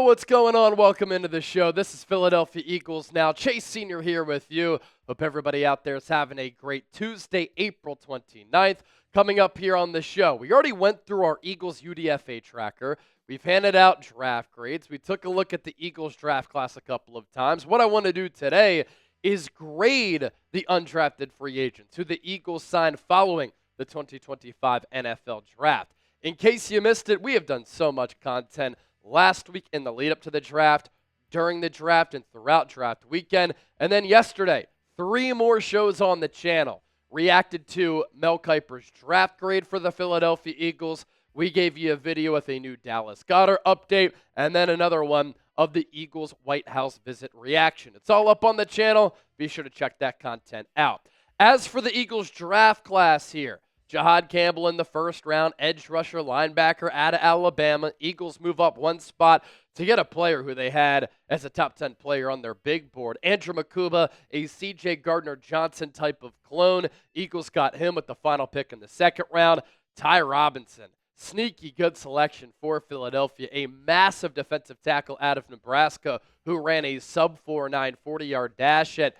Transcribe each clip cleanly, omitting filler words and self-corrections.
what's going on? Welcome into the show. This is Philadelphia Eagles Now. Chase Sr. here with you. Hope everybody out there is having a great Tuesday, April 29th. Coming up here on the show, we already went through our Eagles UDFA tracker. We've handed out draft grades. We took a look at the Eagles draft class a couple of times. What I want to do today is grade the undrafted free agents who the Eagles signed following the 2025 NFL draft. In case you missed it, we have done so much content last week in the lead up to the draft, during the draft, and throughout draft weekend. And then yesterday, 3 more shows on the channel. Reacted to Mel Kiper's draft grade for the Philadelphia Eagles. We gave you a video with a new Dallas Goedert update, and then another one of the Eagles White House visit reaction. It's all up on the channel. Be sure to check that content out. As for the Eagles draft class here, Jahad Campbell in the first round, edge rusher, linebacker out of Alabama. Eagles move up 1 spot to get a player who they had as a top 10 player on their big board. Andrew Mukuba, a C.J. Gardner-Johnson type of clone. Eagles got him with the final pick in the second round. Ty Robinson, sneaky good selection for Philadelphia. A massive defensive tackle out of Nebraska who ran a sub-4.9 40-yard dash at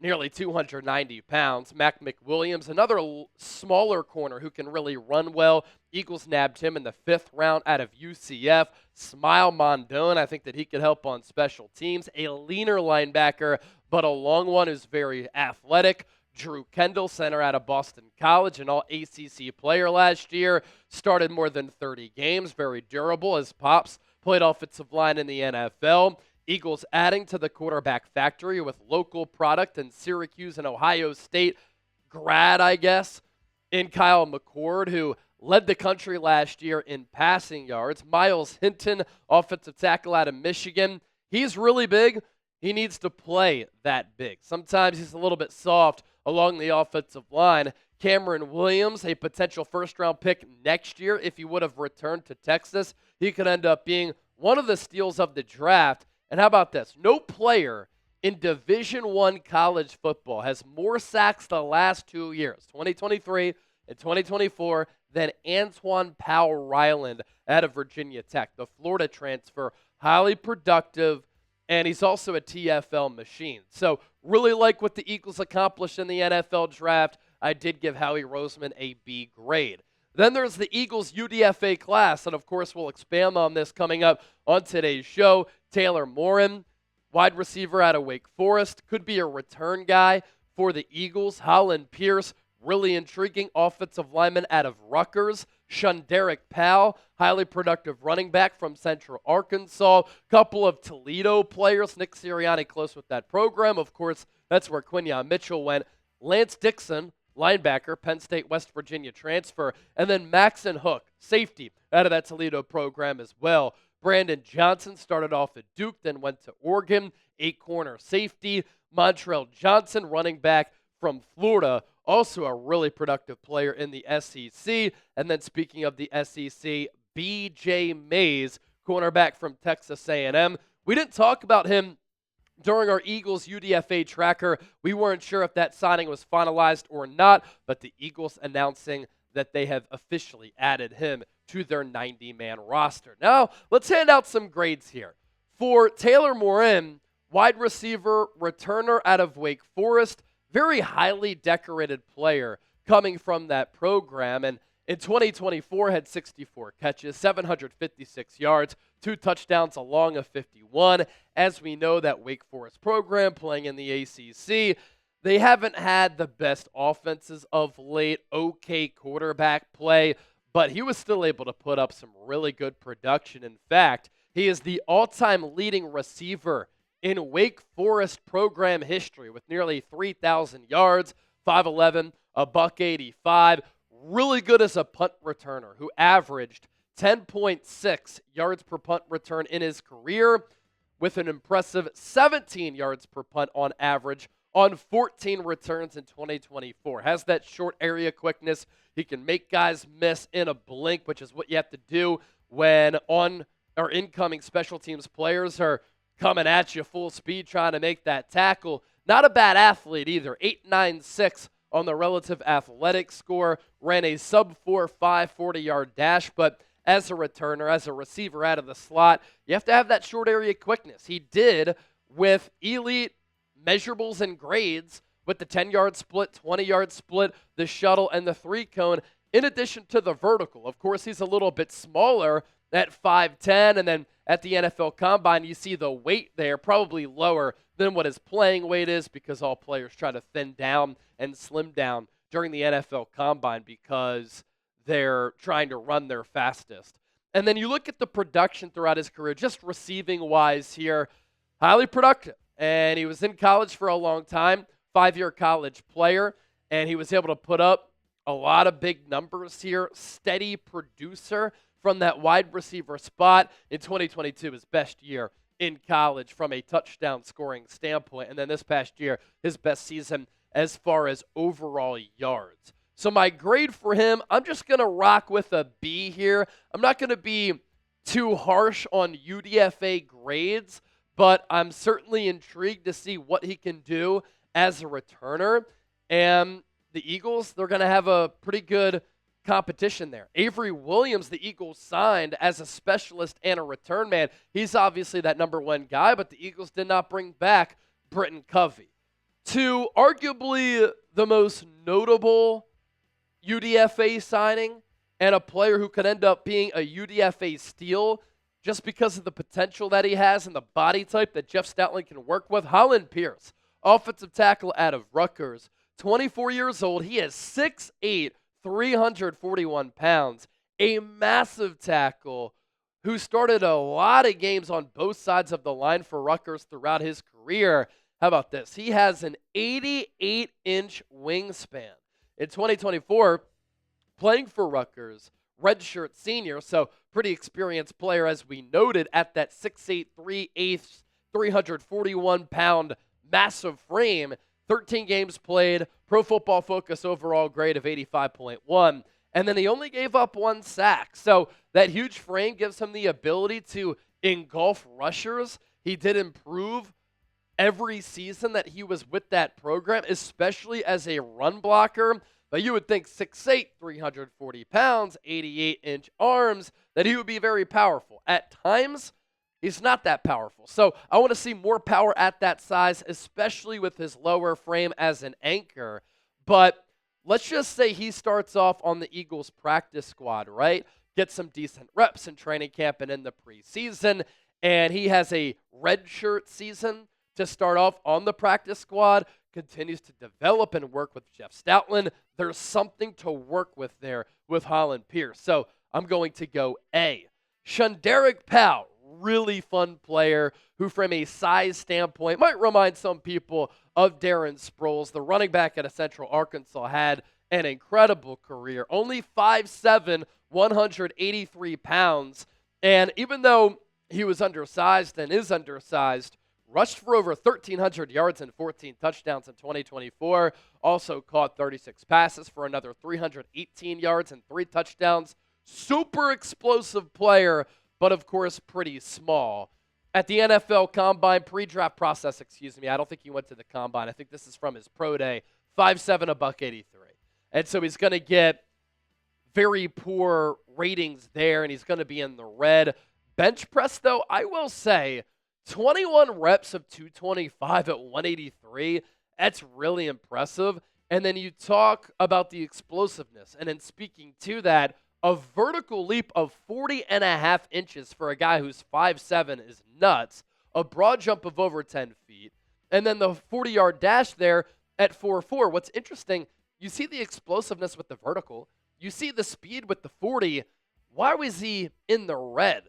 nearly 290 pounds. McWilliams, another smaller corner who can really run well. Eagles nabbed him in the 5th round out of UCF. Smile Mondone, I think that he could help on special teams. A leaner linebacker, but a long one who's very athletic. Drew Kendall, center out of Boston College, an all-ACC player last year. Started more than 30 games, very durable. His pops played offensive line in the NFL. Eagles adding to the quarterback factory with local product and Syracuse and Ohio State grad, I guess, in Kyle McCord, who led the country last year in passing yards. Miles Hinton, offensive tackle out of Michigan. He's really big. He needs to play that big. Sometimes he's a little bit soft along the offensive line. Cameron Williams, a potential first-round pick next year. If he would have returned to Texas, he could end up being one of the steals of the draft. And how about this? No player in Division I college football has more sacks the last 2 years, 2023 and 2024, than Antoine Powell Ryland out of Virginia Tech, the Florida transfer. Highly productive, and he's also a TFL machine. So really like what the Eagles accomplished in the NFL draft. I did give Howie Roseman a B grade. Then there's the Eagles UDFA class, and of course we'll expand on this coming up on today's show. Taylor Morin, wide receiver out of Wake Forest, could be a return guy for the Eagles. Hollin Pierce, really intriguing offensive lineman out of Rutgers. ShunDerrick Pal, highly productive running back from Central Arkansas. Couple of Toledo players. Nick Sirianni close with that program. Of course, that's where Quinyon Mitchell went. Lance Dixon, linebacker, Penn State, West Virginia transfer. And then Maxen Hook, safety, out of that Toledo program as well. Brandon Johnson started off at Duke, then went to Oregon, 8-corner safety. Montterl Johnson, running back from Florida, also a really productive player in the SEC. And then speaking of the SEC, BJ Mayes, cornerback from Texas A&M. We didn't talk about him during our Eagles UDFA tracker. We weren't sure if that signing was finalized or not, but the Eagles announcing that they have officially added him to their 90-man roster. Now, let's hand out some grades here. For Taylor Morin, wide receiver, returner out of Wake Forest, very highly decorated player coming from that program, and in 2024 had 64 catches, 756 yards, 2 touchdowns along of 51. As we know, that Wake Forest program playing in the ACC, they haven't had the best offenses of late, okay quarterback play, but he was still able to put up some really good production. In fact, he is the all-time leading receiver in Wake Forest program history with nearly 3,000 yards, 5'11", a $185. Really good as a punt returner who averaged 10.6 yards per punt return in his career with an impressive 17 yards per punt on average on 14 returns in 2024. Has that short area quickness. He can make guys miss in a blink, which is what you have to do when on or incoming special teams players are coming at you full speed trying to make that tackle. Not a bad athlete either. 8.96 on the relative athletic score. Ran a sub-4.5 40-yard dash, but as a returner, as a receiver out of the slot, you have to have that short area quickness. He did with elite measurables and grades with the 10-yard split, 20-yard split, the shuttle, and the three-cone, in addition to the vertical. Of course, he's a little bit smaller at 5'10", and then at the NFL Combine, you see the weight there probably lower than what his playing weight is because all players try to thin down and slim down during the NFL Combine because they're trying to run their fastest. And then you look at the production throughout his career, just receiving-wise here, highly productive. And he was in college for a long time, 5-year college player, and he was able to put up a lot of big numbers here. Steady producer from that wide receiver spot. In 2022, his best year in college from a touchdown scoring standpoint. And then this past year, his best season as far as overall yards. So my grade for him, I'm just going to rock with a B here. I'm not going to be too harsh on UDFA grades, but I'm certainly intrigued to see what he can do as a returner. And the Eagles, they're going to have a pretty good competition there. Avery Williams, the Eagles signed as a specialist and a return man. He's obviously that number one guy, but the Eagles did not bring back Britton Covey. To arguably the most notable UDFA signing and a player who could end up being a UDFA steal just because of the potential that he has and the body type that Jeff Stoutland can work with, Hollin Pierce, offensive tackle out of Rutgers, 24 years old. He is 6'8", 341 pounds, a massive tackle who started a lot of games on both sides of the line for Rutgers throughout his career. How about this? He has an 88-inch wingspan. In 2024, playing for Rutgers, redshirt senior, so pretty experienced player as we noted at that 6'8", 3/8", 341-pound massive frame. 13 games played, Pro Football Focus overall grade of 85.1, and then he only gave up 1 sack. So that huge frame gives him the ability to engulf rushers. He did improve every season that he was with that program, especially as a run blocker. But you would think 6'8", 340 pounds, 88-inch arms, that he would be very powerful. At times, he's not that powerful. So I want to see more power at that size, especially with his lower frame as an anchor. But let's just say he starts off on the Eagles practice squad, right? Get some decent reps in training camp and in the preseason. And he has a redshirt season to start off on the practice squad, continues to develop and work with Jeff Stoutland. There's something to work with there with Hollin Pierce. So I'm going to go A. ShunDerrick Powell, really fun player who from a size standpoint might remind some people of Darren Sproles. The running back out of Central Arkansas had an incredible career. Only 5'7", 183 pounds. And even though he was undersized and is undersized, rushed for over 1,300 yards and 14 touchdowns in 2024. Also caught 36 passes for another 318 yards and 3 touchdowns. Super explosive player, but of course pretty small. At the NFL Combine pre-draft process, I don't think he went to the Combine. I think this is from his pro day, 5'7", $183. And so he's going to get very poor ratings there, and he's going to be in the red. Bench press, though, I will say, 21 reps of 225 at 183, that's really impressive. And then you talk about the explosiveness. And in speaking to that, a vertical leap of 40.5 inches for a guy who's 5'7" is nuts. A broad jump of over 10 feet. And then the 40-yard dash there at 4.4. What's interesting, you see the explosiveness with the vertical. You see the speed with the 40. Why was he in the red?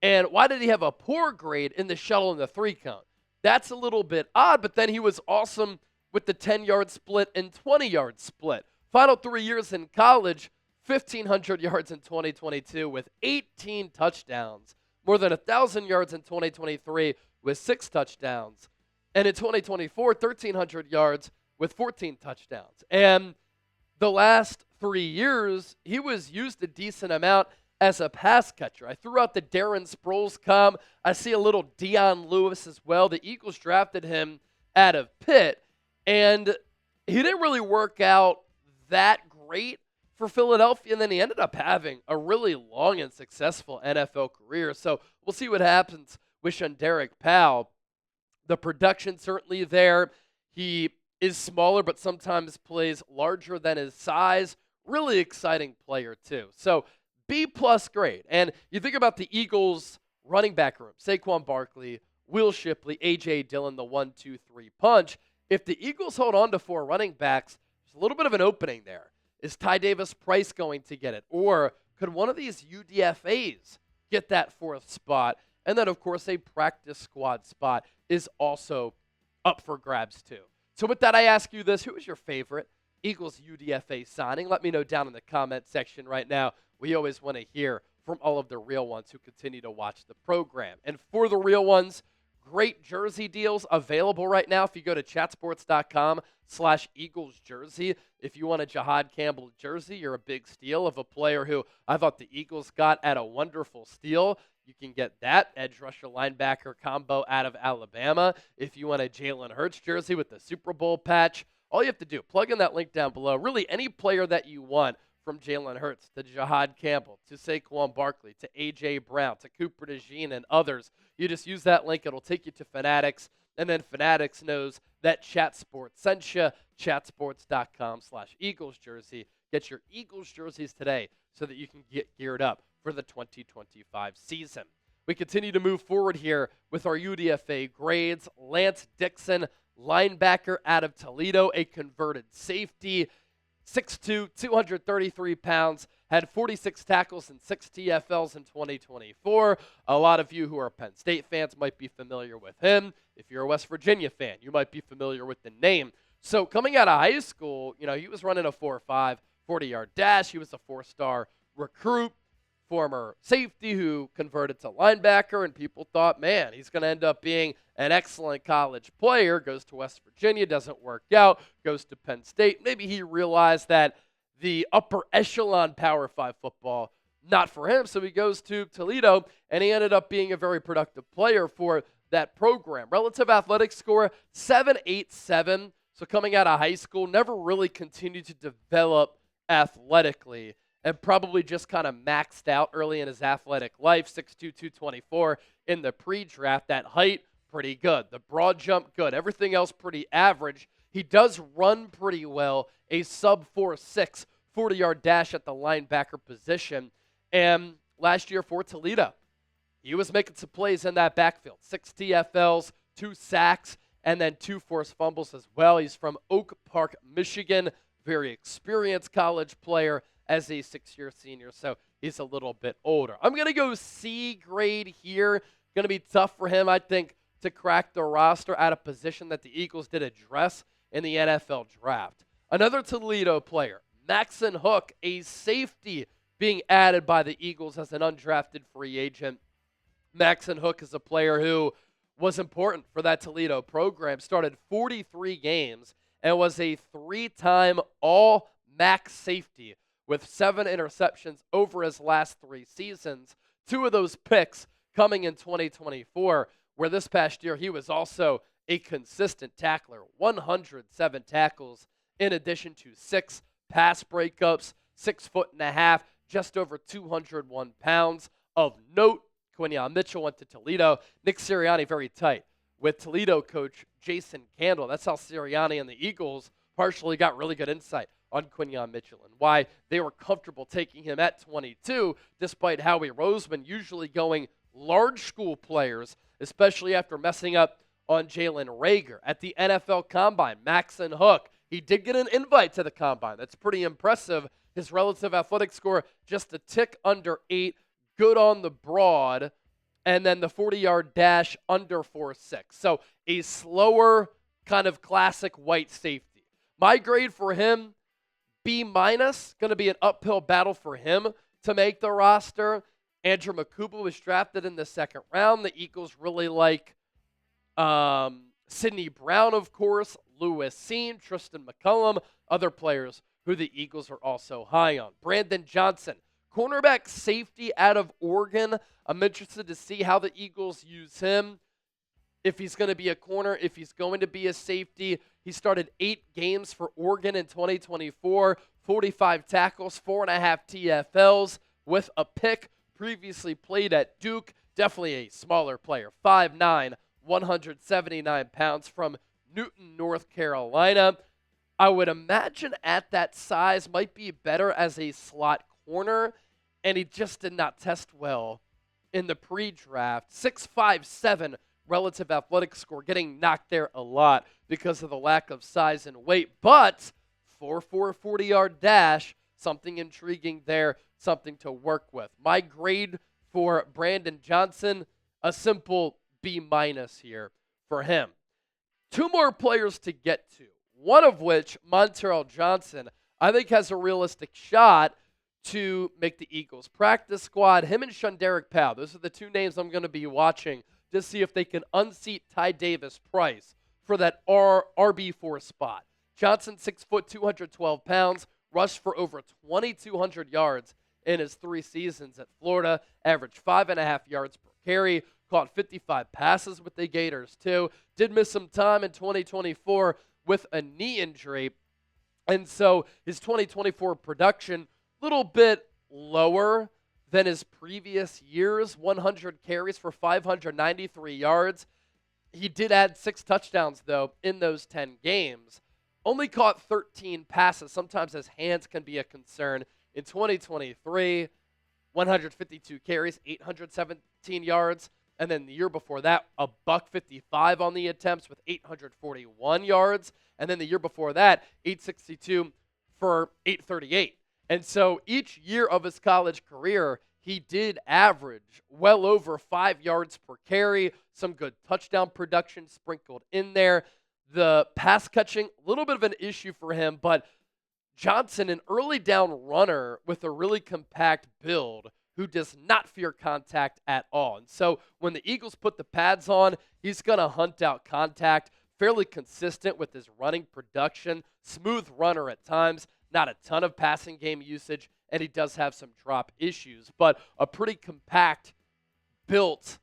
And why did he have a poor grade in the shuttle and the 3-cone? That's a little bit odd, but then he was awesome with the 10-yard split and 20-yard split. Final 3 years in college, 1,500 yards in 2022 with 18 touchdowns. More than 1,000 yards in 2023 with 6 touchdowns. And in 2024, 1,300 yards with 14 touchdowns. And the last 3 years, he was used a decent amount as a pass catcher. I threw out the Darren Sproles comp. I see a little Dion Lewis as well. The Eagles drafted him out of Pitt, and he didn't really work out that great for Philadelphia, and then he ended up having a really long and successful NFL career. So we'll see what happens with ShunDerrick Powell. The production certainly there. He is smaller, but sometimes plays larger than his size. Really exciting player, too. So B-plus grade. And you think about the Eagles' running back room, Saquon Barkley, Will Shipley, A.J. Dillon, the 1-2-3 punch. If the Eagles hold on to 4 running backs, there's a little bit of an opening there. Is Ty Davis-Price going to get it? Or could one of these UDFAs get that 4th spot? And then, of course, a practice squad spot is also up for grabs, too. So with that, I ask you this. Who is your favorite Eagles UDFA signing? Let me know down in the comment section right now. We always want to hear from all of the real ones who continue to watch the program. And for the real ones, great jersey deals available right now. If you go to chatsports.com/Eagles jersey, if you want a Jahad Campbell jersey, you're a big steal of a player who I thought the Eagles got at a wonderful steal. You can get that edge rusher linebacker combo out of Alabama. If you want a Jalen Hurts jersey with the Super Bowl patch, all you have to do, plug in that link down below. Really, any player that you want, from Jalen Hurts to Jahad Campbell to Saquon Barkley to A.J. Brown to Cooper DeJean and others, you just use that link. It'll take you to Fanatics, and then Fanatics knows that Chat Sports sent you. Chatsports.com/Eagles jersey. Get your Eagles jerseys today so that you can get geared up for the 2025 season. We continue to move forward here with our UDFA grades. Lance Dixon, linebacker out of Toledo, a converted safety, 6'2", 233 pounds, had 46 tackles and 6 TFLs in 2024. A lot of you who are Penn State fans might be familiar with him. If you're a West Virginia fan, you might be familiar with the name. So coming out of high school, he was running a 4.5 40-yard dash. He was a 4-star recruit, former safety who converted to linebacker, and people thought, man, he's going to end up being an excellent college player. Goes to West Virginia, doesn't work out, goes to Penn State. Maybe he realized that the upper echelon Power 5 football, not for him, so he goes to Toledo, and he ended up being a very productive player for that program. Relative athletic score, 7.87. So coming out of high school, never really continued to develop athletically, and probably just kind of maxed out early in his athletic life. 6'2", 224 in the pre-draft. That height, pretty good. The broad jump, good. Everything else pretty average. He does run pretty well. A sub 4.6 40-yard dash at the linebacker position. And last year for Toledo, he was making some plays in that backfield. 6 TFLs, 2 sacks, and then 2 forced fumbles as well. He's from Oak Park, Michigan. Very experienced college player as a 6-year senior, so he's a little bit older. I'm going to go C grade here. Going to be tough for him, I think, to crack the roster at a position that the Eagles did address in the NFL draft. Another Toledo player, Maxen Hook, a safety being added by the Eagles as an undrafted free agent. Maxen Hook is a player who was important for that Toledo program, started 43 games, and was a 3-time All-MAC safety with 7 interceptions over his last 3 seasons. 2 of those picks coming in 2024, where this past year he was also a consistent tackler. 107 tackles in addition to 6 pass breakups, 6'1", just over 201 pounds. Of note, Quinyon Mitchell went to Toledo. Nick Sirianni very tight with Toledo coach Jason Candle. That's how Sirianni and the Eagles partially got really good insight on Quinyon Mitchell and why they were comfortable taking him at 22, despite Howie Roseman usually going large school players, especially after messing up on Jalen Reagor. At the NFL Combine, Maxen Hook, he did get an invite to the Combine. That's pretty impressive. His relative athletic score just a tick under 8, good on the broad, and then the 40-yard dash under 4.6. So a slower kind of classic white safety. My grade for him, B-, going to be an uphill battle for him to make the roster. Andrew Makuba was drafted in the 2nd round. The Eagles really like Sidney Brown, of course, Lewis Seen, Tristan McCullum, other players who the Eagles are also high on. Brandon Johnson, cornerback safety out of Oregon. I'm interested to see how the Eagles use him. If he's going to be a corner, if he's going to be a safety. He started 8 games for Oregon in 2024, 45 tackles, 4.5 TFLs with a pick. Previously played at Duke, definitely a smaller player, 5'9", 179 pounds from Newton, North Carolina. I would imagine at that size might be better as a slot corner, and he just did not test well in the pre-draft. 6'5'7" relative athletic score, getting knocked there a lot because of the lack of size and weight, but 4.4 40-yard dash, something intriguing there, something to work with. My grade for Brandon Johnson, a simple B- here for him. 2 more players to get to, one of which, Montterl Johnson, I think has a realistic shot to make the Eagles practice squad. Him and ShunDerrick Powell, those are the 2 names I'm going to be watching to see if they can unseat Ty Davis Price for that RB4 spot. Johnson, 6 foot, 212 pounds, rushed for over 2,200 yards in his 3 seasons at Florida, averaged 5.5 yards per carry, caught 55 passes with the Gators too. Did miss some time in 2024 with a knee injury, and so his 2024 production a little bit lower than his previous years. 100 carries for 593 yards. He did add 6 touchdowns, though, in those 10 games. Only caught 13 passes. Sometimes his hands can be a concern. In 2023, 152 carries, 817 yards. And then the year before that, a $155 on the attempts with 841 yards. And then the year before that, 862 for 838. And so each year of his college career, he did average well over 5 yards per carry, some good touchdown production sprinkled in there. The pass catching, a little bit of an issue for him, but Johnson, an early down runner with a really compact build who does not fear contact at all. And so when the Eagles put the pads on, he's going to hunt out contact, fairly consistent with his running production, smooth runner at times, not a ton of passing game usage, and he does have some drop issues, but a pretty compact, built,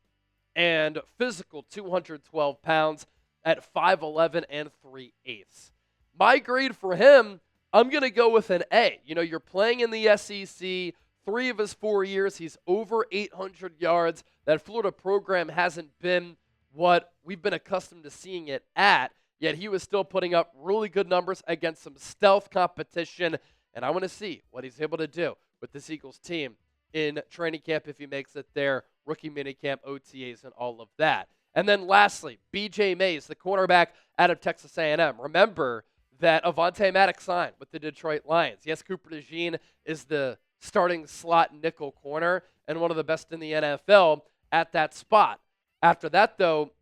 and physical 212 pounds at 5'11 and 3/8. My grade for him, I'm going to go with an A. You know, you're playing in the SEC, 3 of his 4 years, he's over 800 yards. That Florida program hasn't been what we've been accustomed to seeing it at, yet he was still putting up really good numbers against some stealth competition, and I want to see what he's able to do with this Eagles team in training camp if he makes it there, rookie minicamp, OTAs, and all of that. And then lastly, BJ Mayes, the cornerback out of Texas A&M. Remember that Avonte Maddox signed with the Detroit Lions. Yes, Cooper DeJean is the starting slot nickel corner and one of the best in the NFL at that spot. After that, though,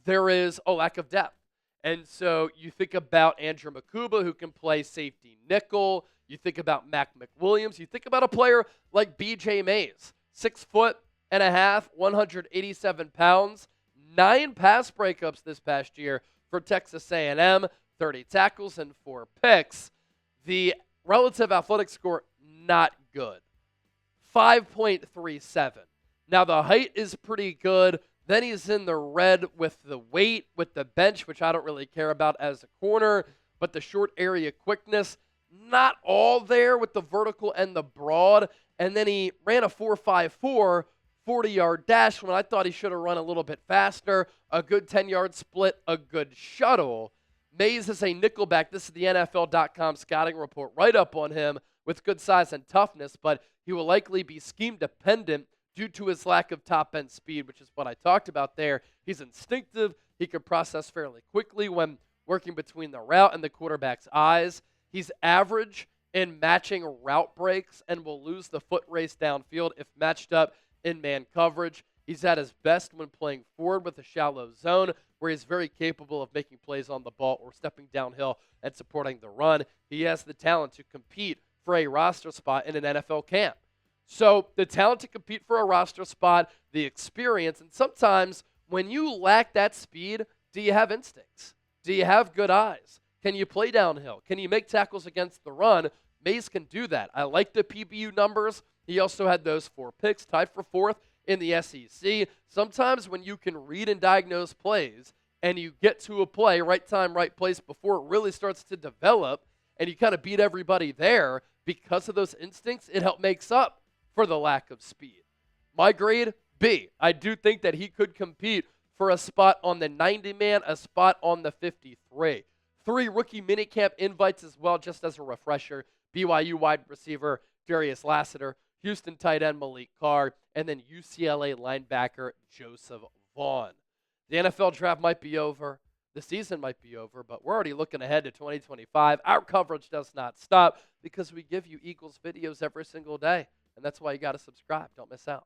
there is a lack of depth. And so you think about Andrew Makuba, who can play safety nickel. You think about Mac McWilliams. You think about a player like BJ Mayes, 6'1", 187 pounds, 9 pass breakups this past year for Texas A&M, 30 tackles and 4 picks. The relative athletic score, not good, 5.37. Now the height is pretty good. Then he's in the red with the weight, with the bench, which I don't really care about as a corner, but the short area quickness, not all there with the vertical and the broad. And then he ran a 4.54 40-yard dash when I thought he should have run a little bit faster, a good 10-yard split, a good shuttle. Mayes is a nickelback. This is the NFL.com scouting report right up on him with good size and toughness, but he will likely be scheme dependent due to his lack of top-end speed, which is what I talked about there. He's instinctive. He can process fairly quickly when working between the route and the quarterback's eyes. He's average in matching route breaks and will lose the foot race downfield if matched up in man coverage. He's at his best when playing forward with a shallow zone, where he's very capable of making plays on the ball or stepping downhill and supporting the run. He has the talent to compete for a roster spot in an NFL camp. So the talent to compete for a roster spot, the experience, and sometimes when you lack that speed, do you have instincts? Do you have good eyes? Can you play downhill? Can you make tackles against the run? Mayes can do that. I like the PBU numbers. He also had those 4 picks, tied for 4th in the SEC. Sometimes when you can read and diagnose plays, and you get to a play, right time, right place, before it really starts to develop, and you kind of beat everybody there because of those instincts, it makes up for the lack of speed. My grade, B. I do think that he could compete for a spot on the 90-man, a spot on the 53. 3 rookie minicamp invites as well, just as a refresher. BYU wide receiver Darius Lassiter, Houston tight end Maliq Carr, and then UCLA linebacker Joseph Vaughn. The NFL draft might be over. The season might be over, but we're already looking ahead to 2025. Our coverage does not stop because we give you Eagles videos every single day, and that's why you got to subscribe. Don't miss out.